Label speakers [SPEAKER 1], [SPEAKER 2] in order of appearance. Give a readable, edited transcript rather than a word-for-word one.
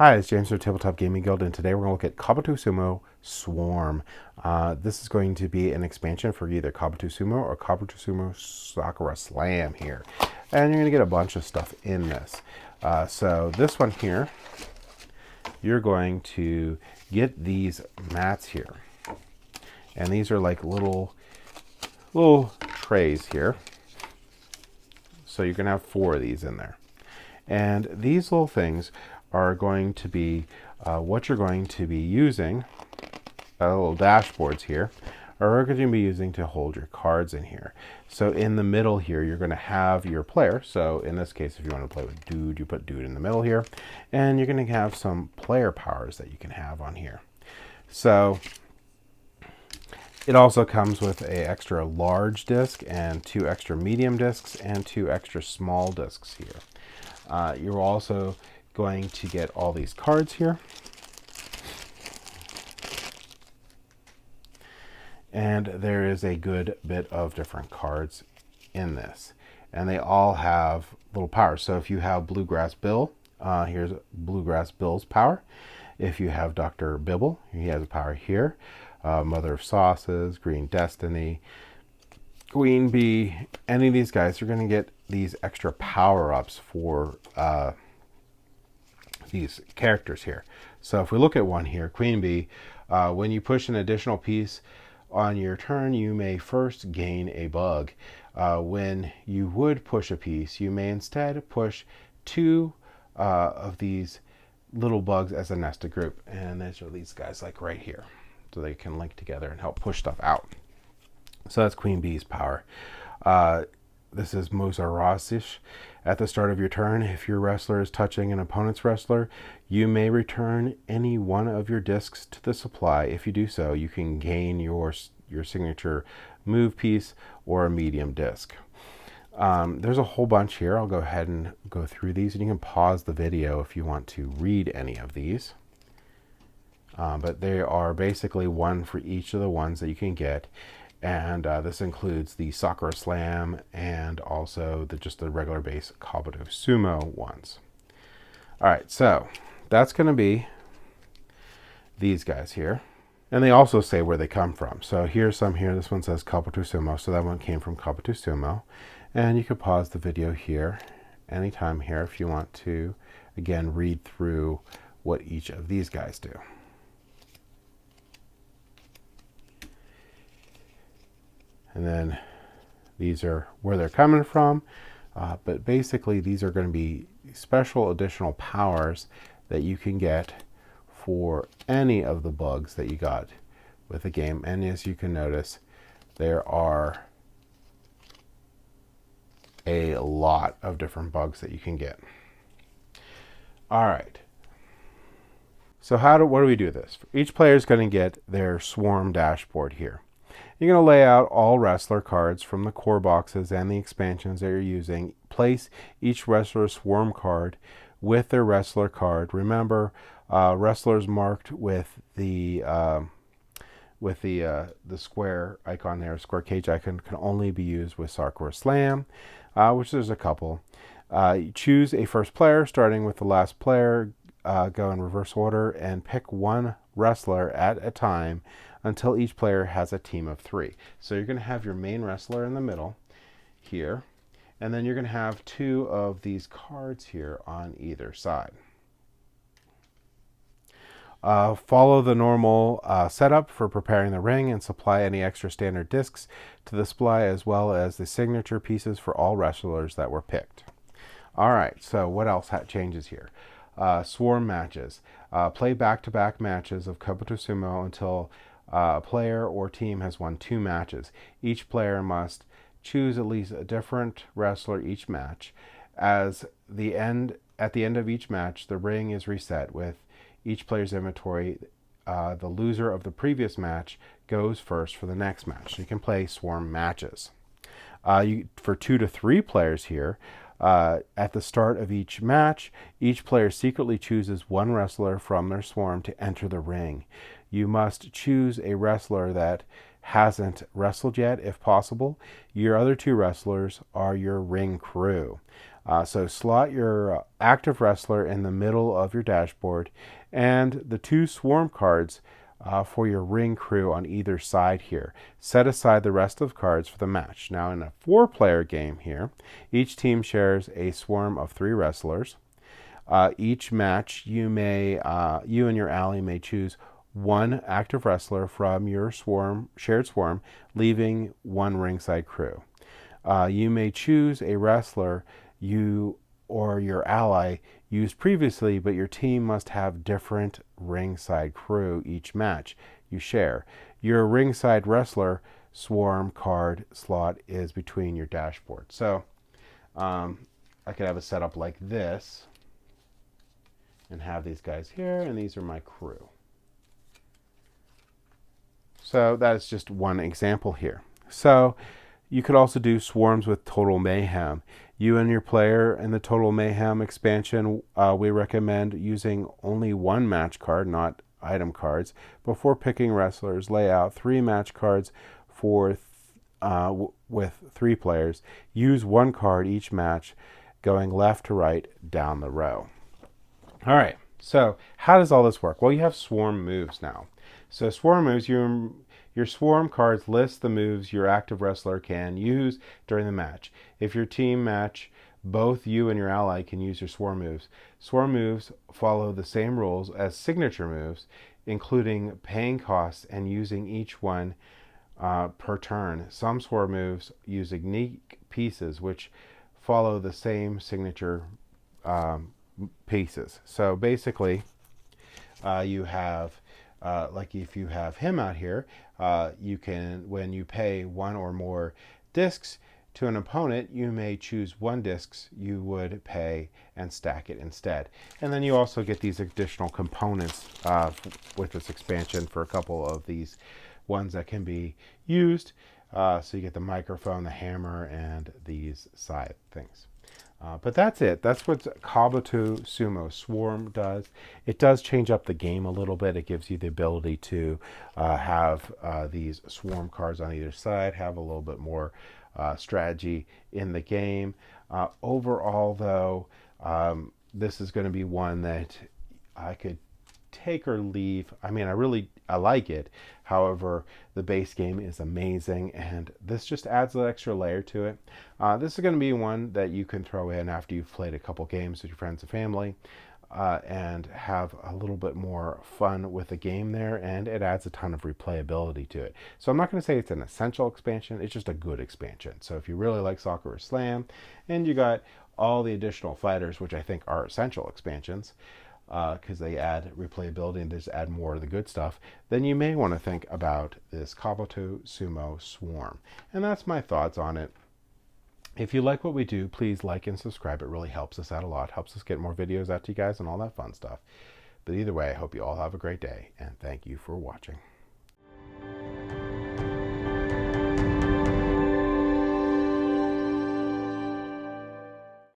[SPEAKER 1] Hi, it's James from Tabletop Gaming Guild, and today we're going to look at Kaboto Sumo Swarm. This is going to be an expansion for either Kaboto Sumo or Kaboto Sumo Sakura Slam here. And you're going to get a bunch of stuff in this. So this one here, you're going to get these mats here. And these are like little trays here. So you're going to have 4 of these in there. And these little things are going to be what you're going to be using, little dashboards here, are going to be using to hold your cards in here. So in the middle here, you're going to have your player. So in this case, if you want to play with dude, you put dude in the middle here, and you're going to have some player powers that you can have on here. So it also comes with an extra large disc and 2 extra medium discs and 2 extra small discs here. You're also going to get all these cards here. And there is a good bit of different cards in this. And they all have little powers. So if you have Bluegrass Bill, here's Bluegrass Bill's power. If you have Dr. Bibble, he has a power here. Mother of Sauces, Green Destiny, Queen Bee, any of these guys are going to get these extra power-ups for these characters here. So if we look at one here, Queen Bee, when you push an additional piece on your turn, you may first gain a bug. When you would push a piece, you may instead push 2 of these little bugs as a nested group. And these are these guys like right here. So they can link together and help push stuff out. So that's Queen Bee's power. This is Mozarasish. At the start of your turn, if your wrestler is touching an opponent's wrestler, you may return any one of your discs to the supply. If you do so, you can gain your signature move piece or a medium disc. There's a whole bunch here. I'll go ahead and go through these, and you can pause the video if you want to read any of these. But they are basically one for each of the ones that you can get. And this includes the Sakura Slam and also just the regular base Kaboto Sumo ones. All right, so that's going to be these guys here. And they also say where they come from. So here's some here. This one says Kaboto Sumo, so that one came from Kaboto Sumo. And you can pause the video here anytime here if you want to, again, read through what each of these guys do. And then these are where they're coming from. But basically, these are going to be special additional powers that you can get for any of the bugs that you got with the game. And as you can notice, there are a lot of different bugs that you can get. All right. So what do we do this? Each player is going to get their swarm dashboard here. You're going to lay out all wrestler cards from the core boxes and the expansions that you're using. Place each wrestler's swarm card with their wrestler card. Remember, wrestlers marked with the square icon there, square cage icon, can only be used with Sakura Slam, which there's a couple. You choose a first player, starting with the last player. Go in reverse order and pick one wrestler at a time until each player has a team of 3. So you're going to have your main wrestler in the middle here, and then you're going to have 2 of these cards here on either side. Follow the normal setup for preparing the ring and supply any extra standard discs to the supply, as well as the signature pieces for all wrestlers that were picked. All right, so what else changes here? Swarm matches. Play back-to-back matches of Kaboto Sumo until a player or team has won 2 matches. Each player must choose at least a different wrestler each match. At the end of each match, the ring is reset with each player's inventory. The loser of the previous match goes first for the next match. So you can play swarm matches. For 2 to 3 players here, at the start of each match, each player secretly chooses one wrestler from their swarm to enter the ring. You must choose a wrestler that hasn't wrestled yet, if possible. Your other 2 wrestlers are your ring crew. So slot your active wrestler in the middle of your dashboard and the 2 swarm cards for your ring crew on either side here. Set aside the rest of the cards for the match. Now in a 4-player game here, each team shares a swarm of 3 wrestlers. Each match, you and your ally may choose 1 active wrestler from your shared swarm, leaving 1 ringside crew. You may choose a wrestler you or your ally used previously, but your team must have different ringside crew each match you share. Your ringside wrestler swarm card slot is between your dashboard. So I could have a setup like this and have these guys here, and these are my crew. So that's just one example here. So you could also do swarms with Total Mayhem. You and your player in the Total Mayhem expansion, we recommend using only 1 match card, not item cards. Before picking wrestlers, lay out 3 match cards for with 3 players. Use 1 card each match, going left to right down the row. All right, so how does all this work? Well, you have swarm moves now. So swarm moves, your swarm cards list the moves your active wrestler can use during the match. If your team match, both you and your ally can use your swarm moves. Swarm moves follow the same rules as signature moves, including paying costs and using each one per turn. Some swarm moves use unique pieces, which follow the same signature pieces. So basically, you have, like if you have him out here, you can, when you pay 1 or more discs to an opponent, you may choose 1 discs you would pay and stack it instead. And then you also get these additional components with this expansion for a couple of these ones that can be used. So you get the microphone, the hammer, and these side things. But that's it. That's what Kaboto Sumo Swarm does. It does change up the game a little bit. It gives you the ability to have these swarm cards on either side, have a little bit more strategy in the game. Overall, though, this is going to be one that I could take or leave. I mean, I like it. However, the base game is amazing, and this just adds an extra layer to it. This is going to be one that you can throw in after you've played a couple games with your friends and family, and have a little bit more fun with the game there, and it adds a ton of replayability to it. So I'm not going to say it's an essential expansion, it's just a good expansion. So if you really like Soccer or Slam, and you got all the additional fighters, which I think are essential expansions, because they add replayability and just add more of the good stuff, then you may want to think about this Kaboto Sumo Swarm. And that's my thoughts on it. If you like what we do, please like and subscribe. It really helps us out a lot. Helps us get more videos out to you guys and all that fun stuff. But either way, I hope you all have a great day, and thank you for watching.